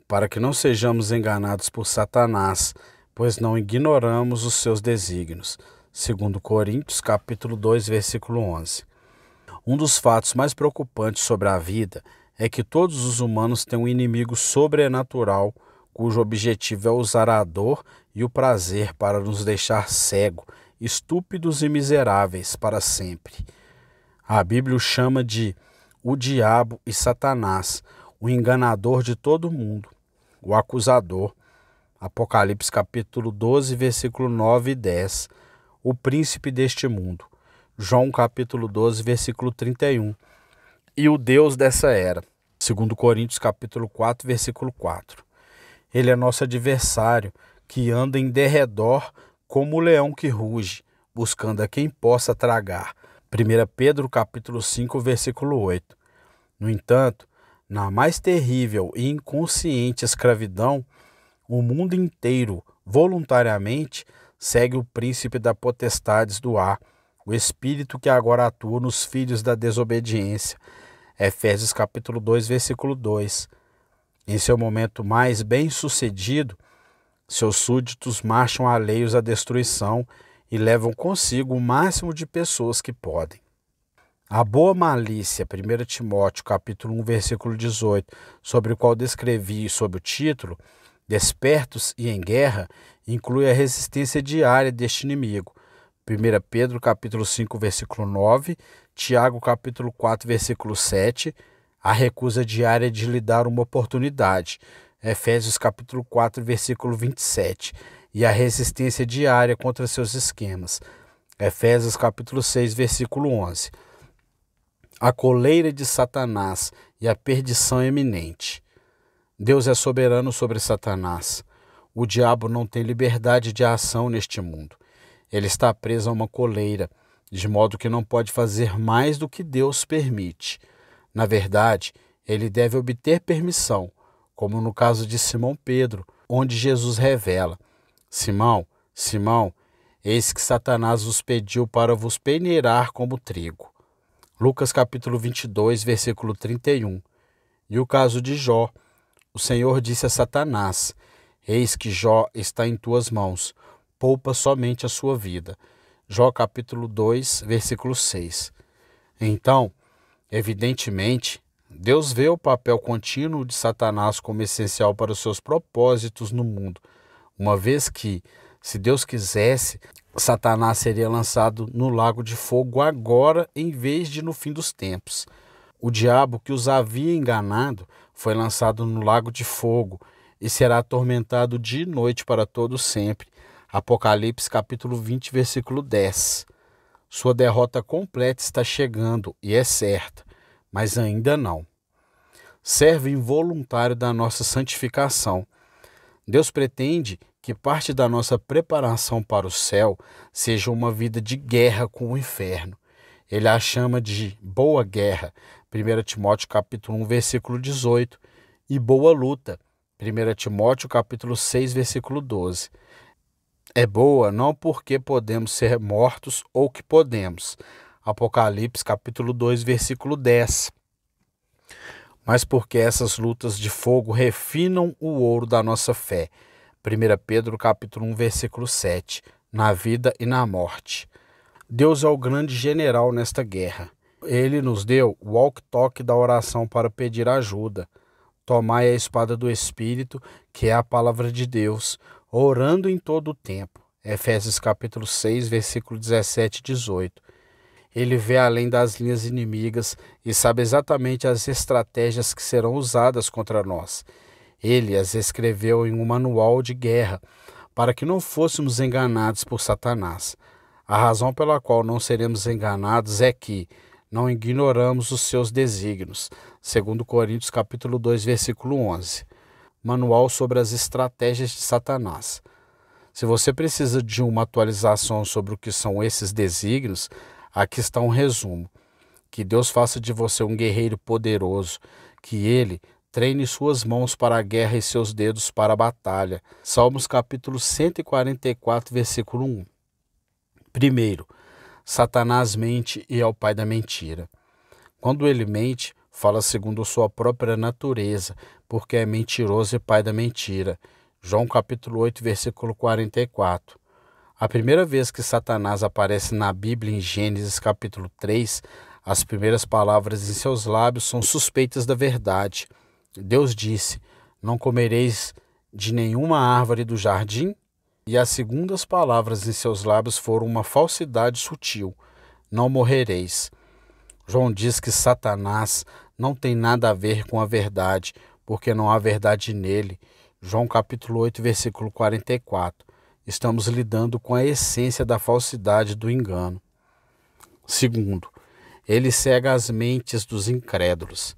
para que não sejamos enganados por Satanás, pois não ignoramos os seus desígnios. 2 Coríntios, capítulo 2, versículo 11. Um dos fatos mais preocupantes sobre a vida é que todos os humanos têm um inimigo sobrenatural, cujo objetivo é usar a dor e o prazer para nos deixar cegos, estúpidos e miseráveis para sempre. A Bíblia o chama de o diabo e Satanás, o enganador de todo mundo, o acusador. Apocalipse capítulo 12, versículo 9 e 10. O príncipe deste mundo. João capítulo 12, versículo 31. E o Deus dessa era. 2 Coríntios capítulo 4, versículo 4. Ele é nosso adversário, que anda em derredor como o leão que ruge, buscando a quem possa tragar. 1 Pedro capítulo 5, versículo 8. No entanto, na mais terrível e inconsciente escravidão, o mundo inteiro, voluntariamente, segue o príncipe das potestades do ar, o espírito que agora atua nos filhos da desobediência. Efésios capítulo 2, versículo 2. Em seu momento mais bem-sucedido, seus súditos marcham alheios à destruição e levam consigo o máximo de pessoas que podem. A boa malícia, 1 Timóteo capítulo 1, versículo 18, sobre o qual descrevi sob o título Despertos e em Guerra, inclui a resistência diária deste inimigo. 1 Pedro capítulo 5, versículo 9, Tiago capítulo 4, versículo 7, a recusa diária de lhe dar uma oportunidade. Efésios capítulo 4, versículo 27, e a resistência diária contra seus esquemas. Efésios capítulo 6, versículo 11. A coleira de Satanás e a perdição eminente. Deus é soberano sobre Satanás. O diabo não tem liberdade de ação neste mundo. Ele está preso a uma coleira, de modo que não pode fazer mais do que Deus permite. Na verdade, ele deve obter permissão, como no caso de Simão Pedro, onde Jesus revela: Simão, Simão, eis que Satanás vos pediu para vos peneirar como trigo. Lucas capítulo 22, versículo 31. E o caso de Jó. O Senhor disse a Satanás: eis que Jó está em tuas mãos, poupa somente a sua vida. Jó capítulo 2, versículo 6. Então, evidentemente, Deus vê o papel contínuo de Satanás como essencial para os seus propósitos no mundo, uma vez que, se Deus quisesse, Satanás seria lançado no lago de fogo agora em vez de no fim dos tempos. O diabo que os havia enganado foi lançado no lago de fogo e será atormentado dia e noite para todo sempre. Apocalipse capítulo 20, versículo 10. Sua derrota completa está chegando e é certa, mas ainda não. Servo involuntário da nossa santificação. Deus pretende que parte da nossa preparação para o céu seja uma vida de guerra com o inferno. Ele a chama de boa guerra, 1 Timóteo capítulo 1, versículo 18, e boa luta, 1 Timóteo capítulo 6, versículo 12. É boa não porque podemos ser mortos ou que podemos, Apocalipse capítulo 2, versículo 10. Mas porque essas lutas de fogo refinam o ouro da nossa fé. 1 Pedro capítulo 1, versículo 7, na vida e na morte. Deus é o grande general nesta guerra. Ele nos deu o walkie-talkie da oração para pedir ajuda. Tomai a espada do Espírito, que é a palavra de Deus, orando em todo o tempo. Efésios capítulo 6, versículo 17 e 18. Ele vê além das linhas inimigas e sabe exatamente as estratégias que serão usadas contra nós. Ele as escreveu em um manual de guerra, para que não fôssemos enganados por Satanás. A razão pela qual não seremos enganados é que não ignoramos os seus desígnios. 2 Coríntios capítulo 2, versículo 11. Manual sobre as estratégias de Satanás. Se você precisa de uma atualização sobre o que são esses desígnios, aqui está um resumo. Que Deus faça de você um guerreiro poderoso, que Ele treine suas mãos para a guerra e seus dedos para a batalha. Salmos capítulo 144, versículo 1. Primeiro, Satanás mente e é o pai da mentira. Quando ele mente, fala segundo sua própria natureza, porque é mentiroso e pai da mentira. João capítulo 8, versículo 44. A primeira vez que Satanás aparece na Bíblia, em Gênesis capítulo 3, as primeiras palavras em seus lábios são suspeitas da verdade. Deus disse: "Não comereis de nenhuma árvore do jardim?" E as segundas palavras em seus lábios foram uma falsidade sutil: "Não morrereis." João diz que Satanás não tem nada a ver com a verdade, porque não há verdade nele. João capítulo 8, versículo 44. Estamos lidando com a essência da falsidade do engano. Segundo, ele cega as mentes dos incrédulos.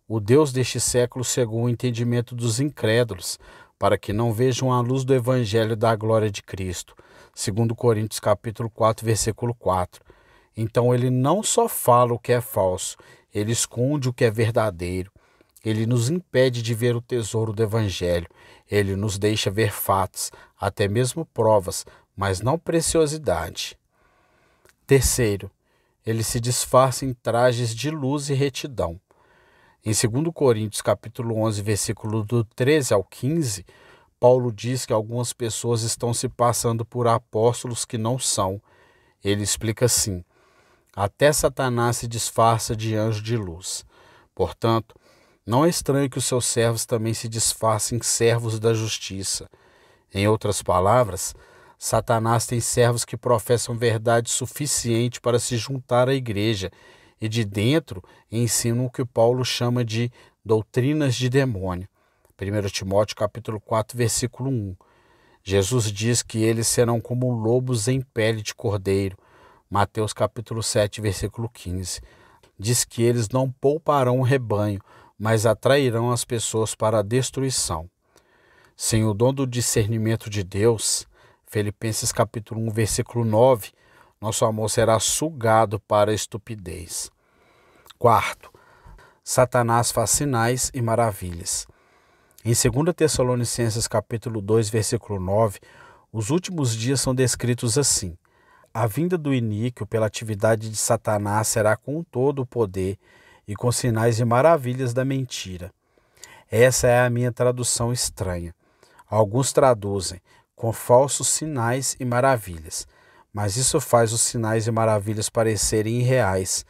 O Deus deste século cegou o entendimento dos incrédulos, para que não vejam a luz do evangelho da glória de Cristo. 2 Coríntios capítulo 4, versículo 4. Então ele não só fala o que é falso, ele esconde o que é verdadeiro. Ele nos impede de ver o tesouro do evangelho. Ele nos deixa ver fatos, até mesmo provas, mas não preciosidade. Terceiro, ele se disfarça em trajes de luz e retidão. Em 2 Coríntios capítulo 11, versículo do 13 ao 15, Paulo diz que algumas pessoas estão se passando por apóstolos que não são. Ele explica assim: até Satanás se disfarça de anjo de luz. Portanto, não é estranho que os seus servos também se disfarcem em servos da justiça. Em outras palavras, Satanás tem servos que professam verdade suficiente para se juntar à igreja e de dentro ensinam o que Paulo chama de doutrinas de demônio. 1 Timóteo capítulo 4, versículo 1. Jesus diz que eles serão como lobos em pele de cordeiro. Mateus capítulo 7, versículo 15. Diz que eles não pouparão o rebanho, mas atrairão as pessoas para a destruição. Sem o dom do discernimento de Deus, Filipenses capítulo 1, versículo 9, nosso amor será sugado para a estupidez. Quarto, Satanás faz sinais e maravilhas. Em 2 Tessalonicenses capítulo 2, versículo 9, os últimos dias são descritos assim: a vinda do iníquo pela atividade de Satanás será com todo o poder e com sinais e maravilhas da mentira. Essa é a minha tradução estranha. Alguns traduzem com falsos sinais e maravilhas, mas isso faz os sinais e maravilhas parecerem irreais.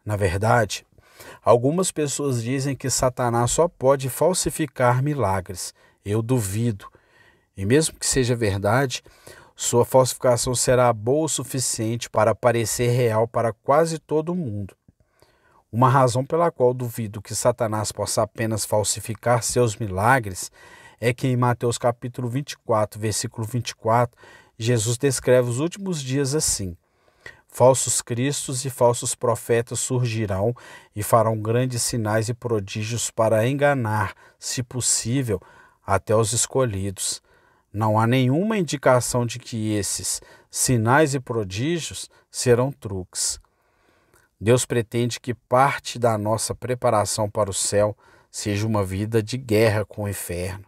Na verdade, algumas pessoas dizem que Satanás só pode falsificar milagres. Eu duvido. E mesmo que seja verdade, sua falsificação será boa o suficiente para parecer real para quase todo mundo. Uma razão pela qual duvido que Satanás possa apenas falsificar seus milagres é que em Mateus capítulo 24, versículo 24, Jesus descreve os últimos dias assim: falsos cristos e falsos profetas surgirão e farão grandes sinais e prodígios para enganar, se possível, até os escolhidos. Não há nenhuma indicação de que esses sinais e prodígios serão truques. Deus pretende que parte da nossa preparação para o céu seja uma vida de guerra com o inferno.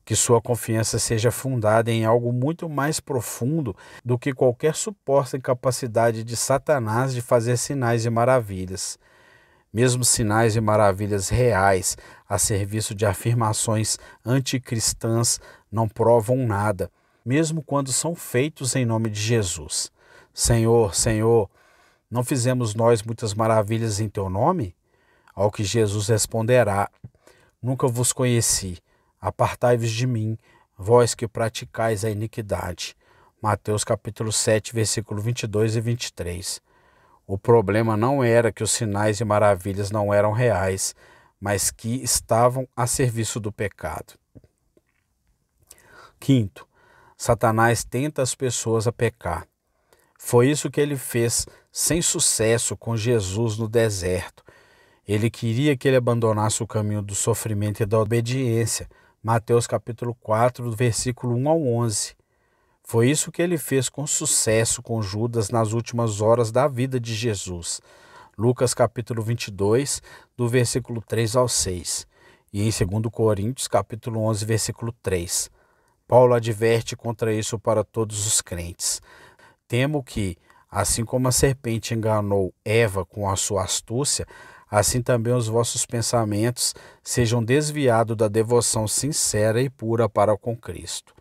Que sua confiança seja fundada em algo muito mais profundo do que qualquer suposta incapacidade de Satanás de fazer sinais e maravilhas. Mesmo sinais e maravilhas reais a serviço de afirmações anticristãs não provam nada, mesmo quando são feitos em nome de Jesus. Senhor, Senhor, não fizemos nós muitas maravilhas em teu nome? Ao que Jesus responderá: nunca vos conheci. Apartai-vos de mim, vós que praticais a iniquidade. Mateus capítulo 7, versículo 22 e 23. O problema não era que os sinais e maravilhas não eram reais, mas que estavam a serviço do pecado. Quinto, Satanás tenta as pessoas a pecar. Foi isso que ele fez sem sucesso com Jesus no deserto. Ele queria que ele abandonasse o caminho do sofrimento e da obediência. Mateus capítulo 4, versículo 1 ao 11. Foi isso que ele fez com sucesso com Judas nas últimas horas da vida de Jesus. Lucas capítulo 22, do versículo 3 ao 6. E em 2 Coríntios capítulo 11, versículo 3. Paulo adverte contra isso para todos os crentes. Temo que, assim como a serpente enganou Eva com a sua astúcia, assim também os vossos pensamentos sejam desviados da devoção sincera e pura para com Cristo.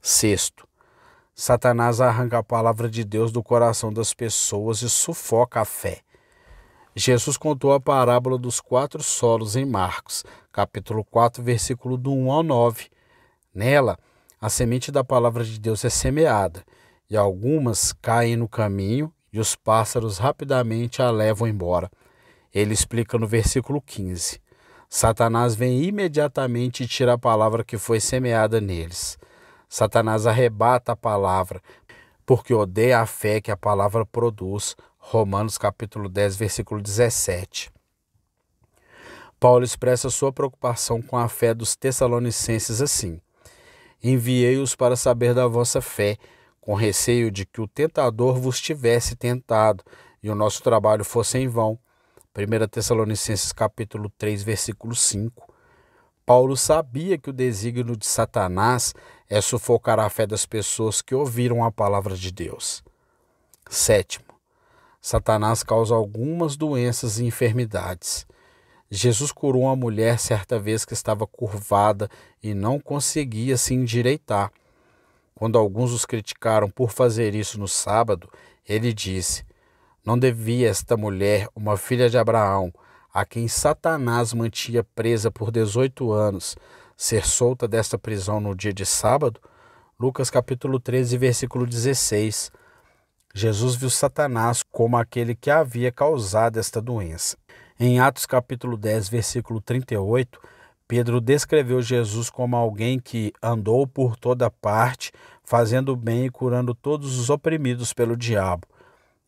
Sexto, Satanás arranca a palavra de Deus do coração das pessoas e sufoca a fé. Jesus contou a parábola dos 4 solos em Marcos, capítulo 4, versículo do 1 ao 9. Nela, a semente da palavra de Deus é semeada, e algumas caem no caminho, e os pássaros rapidamente a levam embora. Ele explica no versículo 15. Satanás vem imediatamente e tira a palavra que foi semeada neles. Satanás arrebata a palavra, porque odeia a fé que a palavra produz. Romanos capítulo 10, versículo 17. Paulo expressa sua preocupação com a fé dos tessalonicenses assim: enviei-os para saber da vossa fé, com receio de que o tentador vos tivesse tentado e o nosso trabalho fosse em vão. 1 Tessalonicenses capítulo 3, versículo 5. Paulo sabia que o desígnio de Satanás é sufocar a fé das pessoas que ouviram a palavra de Deus. Sétimo, Satanás causa algumas doenças e enfermidades. Jesus curou uma mulher certa vez que estava curvada e não conseguia se endireitar. Quando alguns os criticaram por fazer isso no sábado, ele disse: não devia esta mulher, uma filha de Abraão, a quem Satanás mantinha presa por 18 anos, ser solta desta prisão no dia de sábado? Lucas capítulo 13, versículo 16. Jesus viu Satanás como aquele que havia causado esta doença. Em Atos capítulo 10, versículo 38, Pedro descreveu Jesus como alguém que andou por toda parte, fazendo bem e curando todos os oprimidos pelo diabo.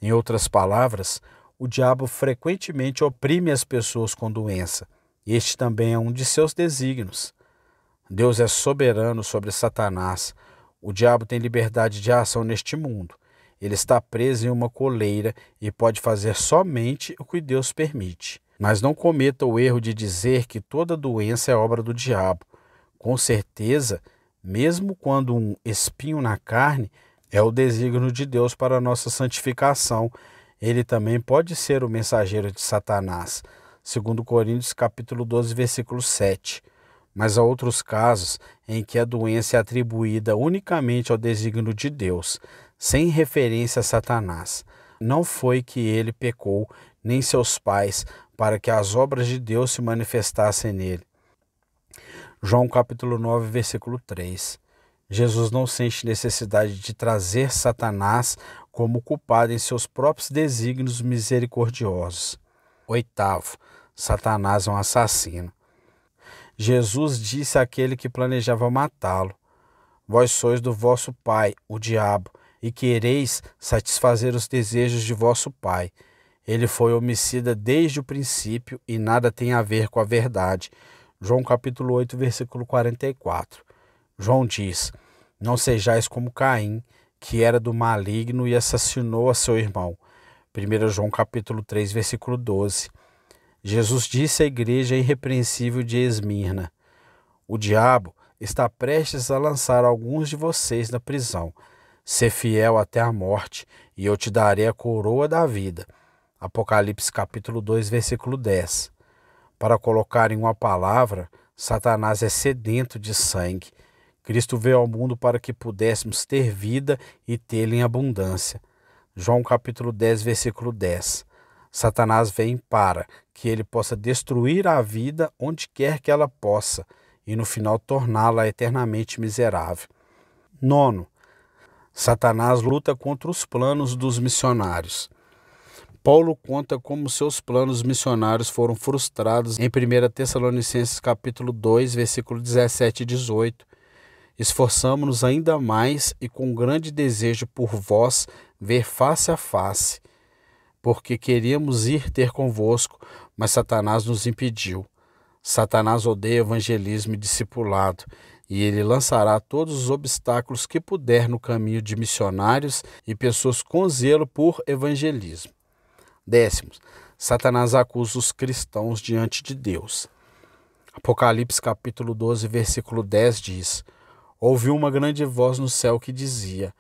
Em outras palavras, o diabo frequentemente oprime as pessoas com doença. Este também é um de seus desígnios. Deus é soberano sobre Satanás. O diabo tem liberdade de ação neste mundo. Ele está preso em uma coleira e pode fazer somente o que Deus permite. Mas não cometa o erro de dizer que toda doença é obra do diabo. Com certeza, mesmo quando um espinho na carne é o desígnio de Deus para a nossa santificação, ele também pode ser o mensageiro de Satanás. 2 Coríntios capítulo 12, versículo 7. Mas há outros casos em que a doença é atribuída unicamente ao desígnio de Deus, sem referência a Satanás. Não foi que ele pecou, nem seus pais, para que as obras de Deus se manifestassem nele. João capítulo 9, versículo 3. Jesus não sente necessidade de trazer Satanás como culpado em seus próprios desígnios misericordiosos. Oitavo, Satanás é um assassino. Jesus disse àquele que planejava matá-lo: vós sois do vosso pai, o diabo, e quereis satisfazer os desejos de vosso pai. Ele foi homicida desde o princípio e nada tem a ver com a verdade. João capítulo 8, versículo 44. João diz: não sejais como Caim, que era do maligno e assassinou a seu irmão. 1 João capítulo 3, versículo 12. Jesus disse à igreja irrepreensível de Esmirna: o diabo está prestes a lançar alguns de vocês na prisão. Sê fiel até a morte, e eu te darei a coroa da vida. Apocalipse capítulo 2, versículo 10. Para colocar em uma palavra, Satanás é sedento de sangue. Cristo veio ao mundo para que pudéssemos ter vida e tê-la em abundância. João capítulo 10, versículo 10. Satanás vem para que ele possa destruir a vida onde quer que ela possa e no final torná-la eternamente miserável. Nono, Satanás luta contra os planos dos missionários. Paulo conta como seus planos missionários foram frustrados em 1 Tessalonicenses capítulo 2, versículo 17 e 18. Esforçamo-nos ainda mais e com grande desejo por vós ver face a face, porque queríamos ir ter convosco, mas Satanás nos impediu. Satanás odeia evangelismo e discipulado, e ele lançará todos os obstáculos que puder no caminho de missionários e pessoas com zelo por evangelismo. Décimos, Satanás acusa os cristãos diante de Deus. Apocalipse capítulo 12, versículo 10 diz: ouvi uma grande voz no céu que dizia: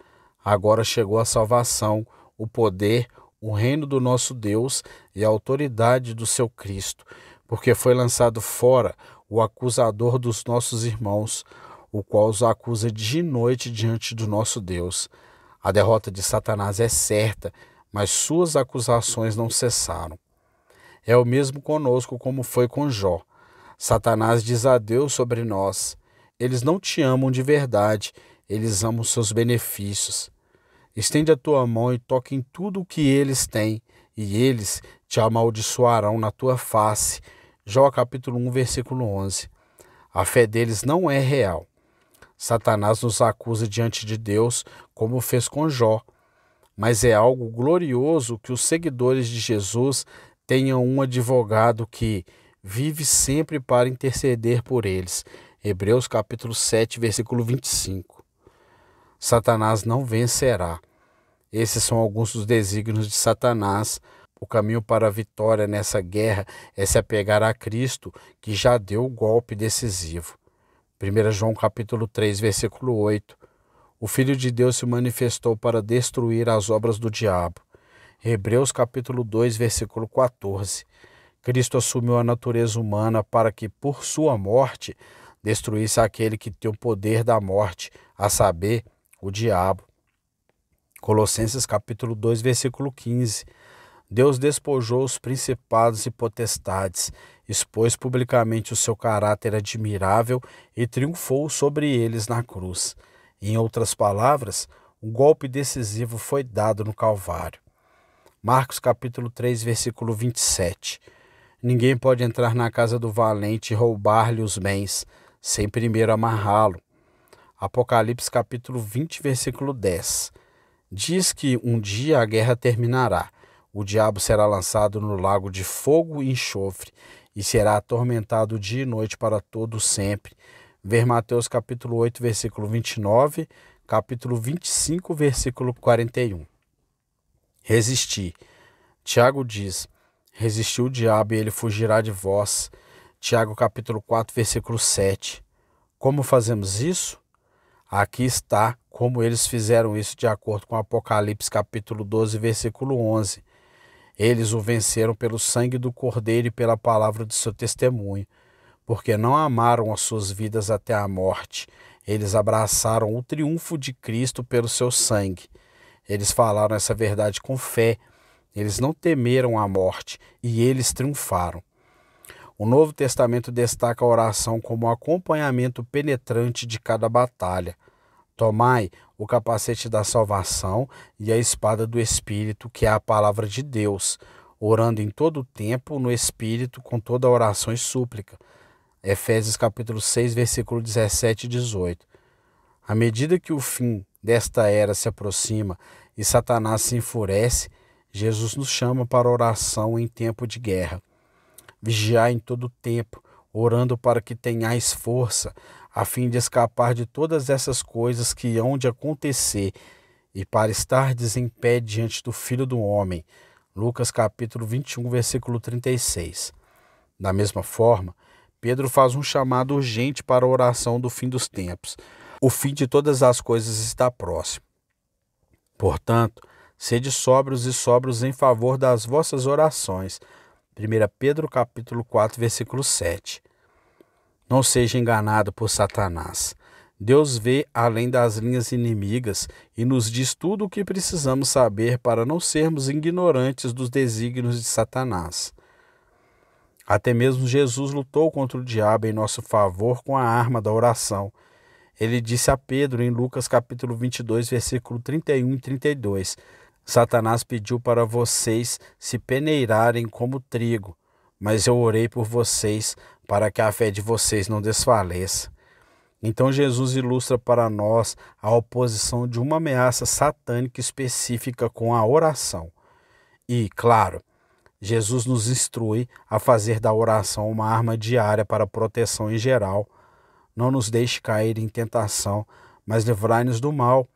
agora chegou a salvação, o poder, o reino do nosso Deus e a autoridade do seu Cristo, porque foi lançado fora o acusador dos nossos irmãos, o qual os acusa dia e noite diante do nosso Deus. A derrota de Satanás é certa, mas suas acusações não cessaram. É o mesmo conosco como foi com Jó. Satanás diz adeus sobre nós. Eles não te amam de verdade, eles amam seus benefícios. Estende a tua mão e toque em tudo o que eles têm, e eles te amaldiçoarão na tua face. Jó capítulo 1, versículo 11. A fé deles não é real. Satanás nos acusa diante de Deus, como fez com Jó. Mas é algo glorioso que os seguidores de Jesus tenham um advogado que vive sempre para interceder por eles. Hebreus capítulo 7, versículo 25. Satanás não vencerá. Esses são alguns dos desígnios de Satanás. O caminho para a vitória nessa guerra é se apegar a Cristo, que já deu o golpe decisivo. 1 João capítulo 3, versículo 8. O Filho de Deus se manifestou para destruir as obras do diabo. Hebreus capítulo 2, versículo 14. Cristo assumiu a natureza humana para que, por sua morte, destruísse aquele que tem o poder da morte, a saber, o diabo. Colossenses capítulo 2, versículo 15. Deus despojou os principados e potestades, expôs publicamente o seu caráter admirável e triunfou sobre eles na cruz. Em outras palavras, um golpe decisivo foi dado no Calvário. Marcos capítulo 3, versículo 27. Ninguém pode entrar na casa do valente e roubar-lhe os bens, sem primeiro amarrá-lo. Apocalipse capítulo 20, versículo 10. Diz que um dia a guerra terminará. O diabo será lançado no lago de fogo e enxofre e será atormentado dia e noite para todo sempre. Ver Mateus capítulo 8, versículo 29, capítulo 25, versículo 41. Resistir. Tiago diz: resistiu o diabo e ele fugirá de vós. Tiago capítulo 4, versículo 7. Como fazemos isso? Aqui está como eles fizeram isso de acordo com Apocalipse capítulo 12, versículo 11. Eles o venceram pelo sangue do Cordeiro e pela palavra do seu testemunho, porque não amaram as suas vidas até a morte. Eles abraçaram o triunfo de Cristo pelo seu sangue. Eles falaram essa verdade com fé. Eles não temeram a morte e eles triunfaram. O Novo Testamento destaca a oração como acompanhamento penetrante de cada batalha. Tomai o capacete da salvação e a espada do Espírito, que é a palavra de Deus, orando em todo o tempo no Espírito com toda oração e súplica. Efésios capítulo 6, versículo 17 e 18. À medida que o fim desta era se aproxima e Satanás se enfurece, Jesus nos chama para oração em tempo de guerra. Vigiai em todo o tempo, orando para que tenhais força, a fim de escapar de todas essas coisas que hão de acontecer e para estardes em pé diante do Filho do Homem. Lucas capítulo 21, versículo 36. Da mesma forma, Pedro faz um chamado urgente para a oração do fim dos tempos. O fim de todas as coisas está próximo. Portanto, sede sóbrios e sóbrios em favor das vossas orações. 1 Pedro capítulo 4, versículo 7. Não seja enganado por Satanás. Deus vê além das linhas inimigas e nos diz tudo o que precisamos saber para não sermos ignorantes dos desígnios de Satanás. Até mesmo Jesus lutou contra o diabo em nosso favor com a arma da oração. Ele disse a Pedro em Lucas capítulo 22, versículo 31 e 32, Satanás pediu para vocês se peneirarem como trigo, mas eu orei por vocês para que a fé de vocês não desfaleça. Então Jesus ilustra para nós a oposição de uma ameaça satânica específica com a oração. E, claro, Jesus nos instrui a fazer da oração uma arma diária para proteção em geral. Não nos deixe cair em tentação, mas livrai-nos do mal.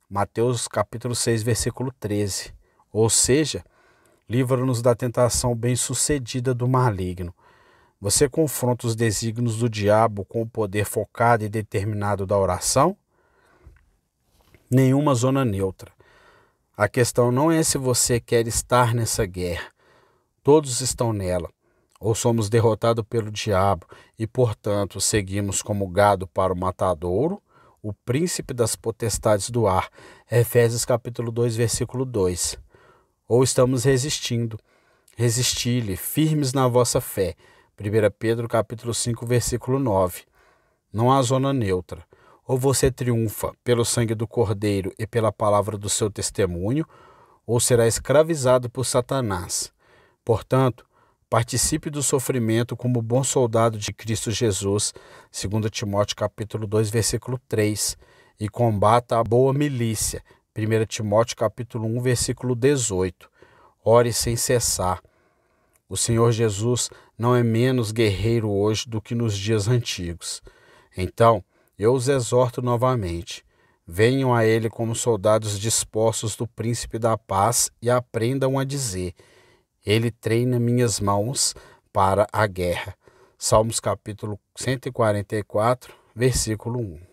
Mateus capítulo 6, versículo 13. Ou seja, livra-nos da tentação bem-sucedida do maligno. Você confronta os desígnios do diabo com o poder focado e determinado da oração? Nenhuma zona neutra. A questão não é se você quer estar nessa guerra. Todos estão nela. Ou somos derrotados pelo diabo e, portanto, seguimos como gado para o matadouro, o príncipe das potestades do ar. Efésios capítulo 2, versículo 2. Ou estamos resistindo. Resisti-lhe, firmes na vossa fé. 1 Pedro capítulo 5, versículo 9. Não há zona neutra. Ou você triunfa pelo sangue do Cordeiro e pela palavra do seu testemunho, ou será escravizado por Satanás. Portanto, participe do sofrimento como bom soldado de Cristo Jesus, 2 Timóteo capítulo 2, versículo 3, e combata a boa milícia, 1 Timóteo capítulo 1, versículo 18. Ore sem cessar. O Senhor Jesus não é menos guerreiro hoje do que nos dias antigos. Então, eu os exorto novamente. Venham a ele como soldados dispostos do príncipe da paz e aprendam a dizer: ele treina minhas mãos para a guerra. Salmos capítulo 144, versículo 1.